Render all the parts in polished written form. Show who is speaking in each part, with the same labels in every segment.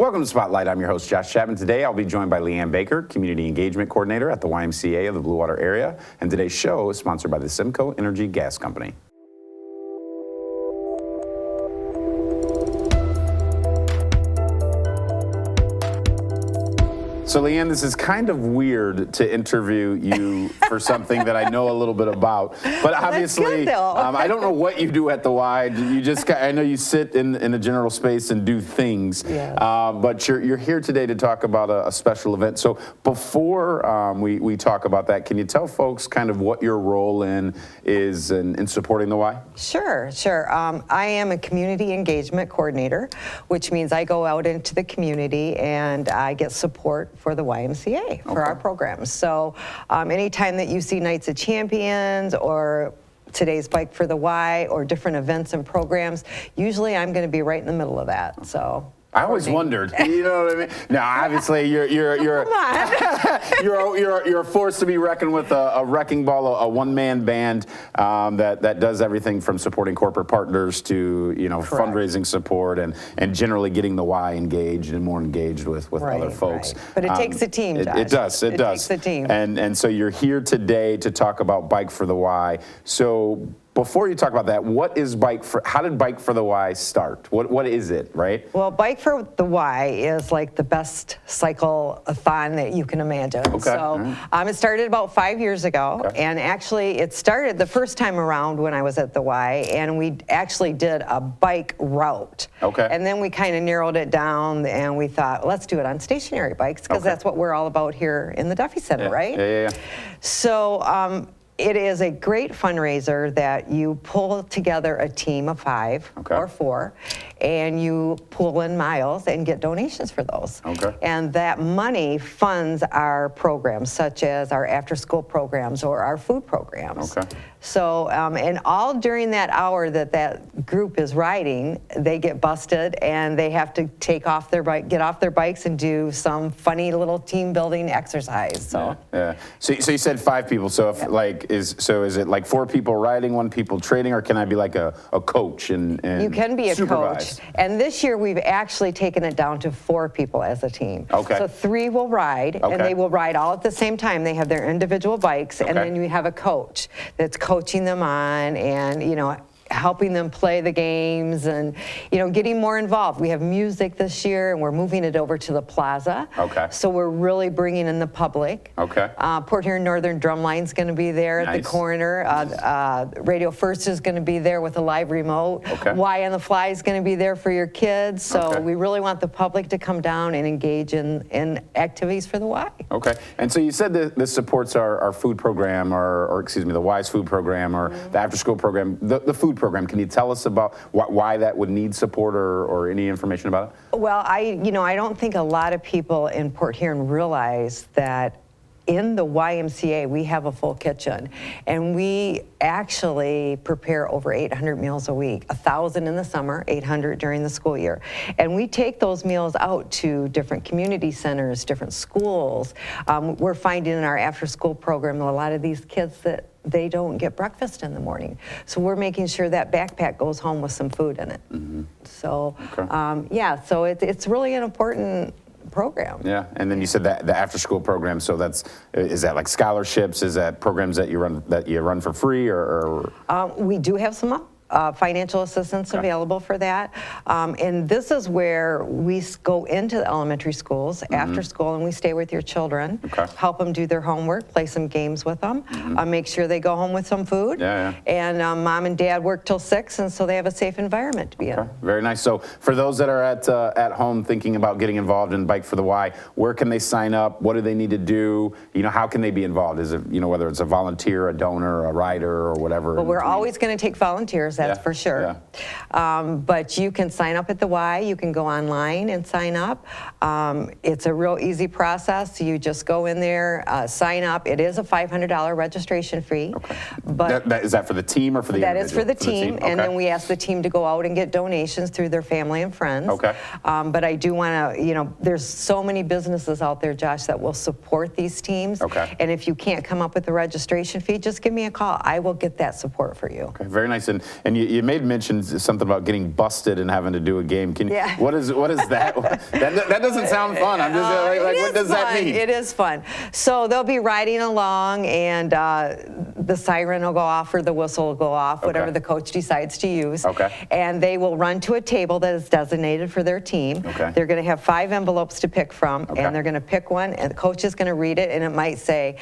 Speaker 1: Welcome to Spotlight. I'm your host, Josh Chapman. Today, I'll be joined by LeeAnn Baker, Community Engagement Coordinator at the YMCA of the Blue Water area. And today's show is sponsored by the Simcoe Energy Gas Company. So, LeeAnn, this is kind of weird to interview you for something that I know a little bit about. But obviously, I don't know what you do at the Y. You just, I know you sit in a general space and do things. Yes. But you're here today to talk about a special event. So before we talk about that, can you tell folks kind of what your role is in supporting the Y?
Speaker 2: Sure. I am a community engagement coordinator, which means I go out into the community and I get support for the YMCA for our programs. So anytime that you see Nights of Champions or today's Bike for the Y or different events and programs, usually I'm going to be right in the middle of that. So
Speaker 1: I always wondered, you know what I mean? Now, obviously, you're a force to be reckoned with, a wrecking ball, a one-man band that does everything from supporting corporate partners to fundraising support and generally getting the Y engaged and more engaged with other folks.
Speaker 2: Right. But it takes a team, Josh.
Speaker 1: It does.
Speaker 2: It takes a team.
Speaker 1: And so you're here today to talk about Bike for the Y. So before you talk about that, how did Bike for the Y start? What is it, right?
Speaker 2: Well, Bike for the Y is like the best cycle-a-thon that you can imagine.
Speaker 1: Okay.
Speaker 2: So it started about 5 years ago, and actually it started the first time around when I was at the Y, and we actually did a bike route.
Speaker 1: Okay.
Speaker 2: And then we kind of narrowed it down, and we thought, let's do it on stationary bikes, because that's what we're all about here in the Duffy Center, right?
Speaker 1: Yeah.
Speaker 2: So it is a great fundraiser that you pull together a team of 5 or 4, and you pull in miles and get donations for those. Okay. And that money funds our programs, such as our after-school programs or our food programs. Okay. So, and all during that hour that group is riding, they get busted and they have to get off their bikes and do some funny little team building exercise. So,
Speaker 1: So you said 5 people. So is it like 4 people riding, 1 people trading, or can I be like a coach and
Speaker 2: you can be a
Speaker 1: supervise?
Speaker 2: Coach. And this year we've actually taken it down to 4 people as a team.
Speaker 1: Okay.
Speaker 2: So 3 will ride, and they will ride all at the same time. They have their individual bikes, and then you have a coach that's coaching them on and, helping them play the games and, getting more involved. We have music this year, and we're moving it over to the plaza. Okay. So we're really bringing in the public. Okay. Port Huron Northern Drumline's going to be there at the corner. Radio First is going to be there with a live remote. Okay. Y on the Fly is going to be there for your kids. So we really want the public to come down and engage in activities for the Y. Okay.
Speaker 1: And so you said that this supports our food program, or excuse me, the Y's food program, or the after-school program, the food program. Can you tell us about why that would need support or any information about it?
Speaker 2: Well, I don't think a lot of people in Port Huron realize that in the YMCA, we have a full kitchen, and we actually prepare over 800 meals a week, 1,000 in the summer, 800 during the school year. And we take those meals out to different community centers, different schools. We're finding in our after-school program a lot of these kids that they don't get breakfast in the morning. So we're making sure that backpack goes home with some food in it. Mm-hmm. So, so it's really an important program. Yeah,
Speaker 1: and then you said that the after-school program. So is that like scholarships? Is that programs that you run for free, or?
Speaker 2: We do have some financial assistance available for that. And this is where we go into the elementary schools after school, and we stay with your children, help them do their homework, play some games with them, make sure they go home with some food. And mom and dad work till 6, and so they have a safe environment to be in.
Speaker 1: Very nice. So for those that are at home thinking about getting involved in Bike for the Y, where can they sign up? What do they need to do? How can they be involved? Is it, whether it's a volunteer, a donor, a rider, or whatever?
Speaker 2: Well, we're always going to take volunteers. That's for sure. But you can sign up at the Y. You can go online and sign up. It's a real easy process. You just go in there, sign up. It is a $500 registration fee. Okay.
Speaker 1: But is that for the team or for the
Speaker 2: That
Speaker 1: individual?
Speaker 2: is for the team. And then we ask the team to go out and get donations through their family and friends. Okay. But I do want to, there's so many businesses out there, Josh, that will support these teams. Okay. And if you can't come up with the registration fee, just give me a call. I will get that support for you.
Speaker 1: Okay. Very nice. And And you made mention something about getting busted and having to do a game.
Speaker 2: Yeah.
Speaker 1: What is that? that doesn't sound fun. I'm just like what does that mean?
Speaker 2: It is fun. So they'll be riding along, and the siren will go off or the whistle will go off, whatever the coach decides to use.
Speaker 1: Okay.
Speaker 2: And they will run to a table that is designated for their team.
Speaker 1: Okay.
Speaker 2: They're going to have 5 envelopes to pick from,
Speaker 1: Okay.
Speaker 2: and they're going to pick one, and the coach is going to read it, and it might say,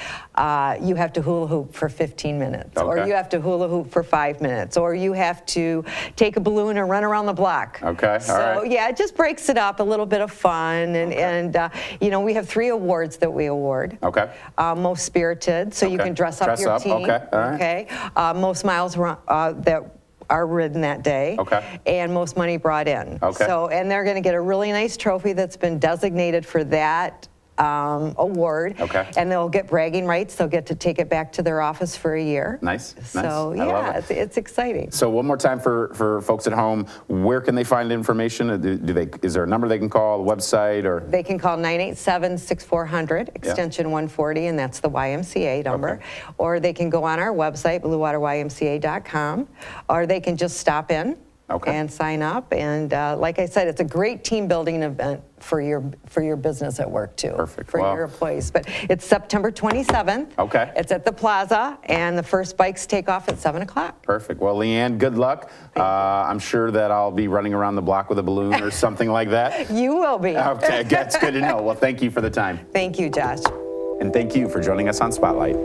Speaker 2: you have to hula hoop for 15 minutes, or
Speaker 1: Okay.
Speaker 2: you have to hula hoop for 5 minutes, or you have to take a balloon and run around the block.
Speaker 1: Okay,
Speaker 2: So,
Speaker 1: all right.
Speaker 2: yeah, it just breaks it up, a little bit of fun, and you know, we have 3 awards that we award.
Speaker 1: Okay.
Speaker 2: Most spirited, so you
Speaker 1: Okay.
Speaker 2: can dress up
Speaker 1: Dress
Speaker 2: your
Speaker 1: up,
Speaker 2: team.
Speaker 1: okay, all right.
Speaker 2: Okay. Most miles that are ridden that day.
Speaker 1: Okay.
Speaker 2: And most money brought in.
Speaker 1: Okay.
Speaker 2: So, and they're going to get a really nice trophy that's been designated for that award.
Speaker 1: Okay.
Speaker 2: And they'll get bragging rights. They'll get to take it back to their office for a year.
Speaker 1: Nice.
Speaker 2: So,
Speaker 1: nice. I love
Speaker 2: yeah,
Speaker 1: it.
Speaker 2: it's exciting.
Speaker 1: So one more time for folks at home, where can they find information? Is there a number they can call, a website, or?
Speaker 2: They can call 987-6400, extension 140, and that's the YMCA number.
Speaker 1: Okay.
Speaker 2: Or they can go on our website, bluewaterymca.com, or they can just stop in and sign up. And like I said, it's a great team building event for your business at work too.
Speaker 1: Perfect.
Speaker 2: For your employees. But it's September 27th.
Speaker 1: Okay.
Speaker 2: It's at the Plaza, and the first bikes take off at 7 o'clock.
Speaker 1: Perfect. Well, LeeAnn, good luck. I'm sure that I'll be running around the block with a balloon or something like that.
Speaker 2: You will be.
Speaker 1: Okay, that's good to know. Well, thank you for the time.
Speaker 2: Thank you, Josh.
Speaker 1: And thank you for joining us on Spotlight.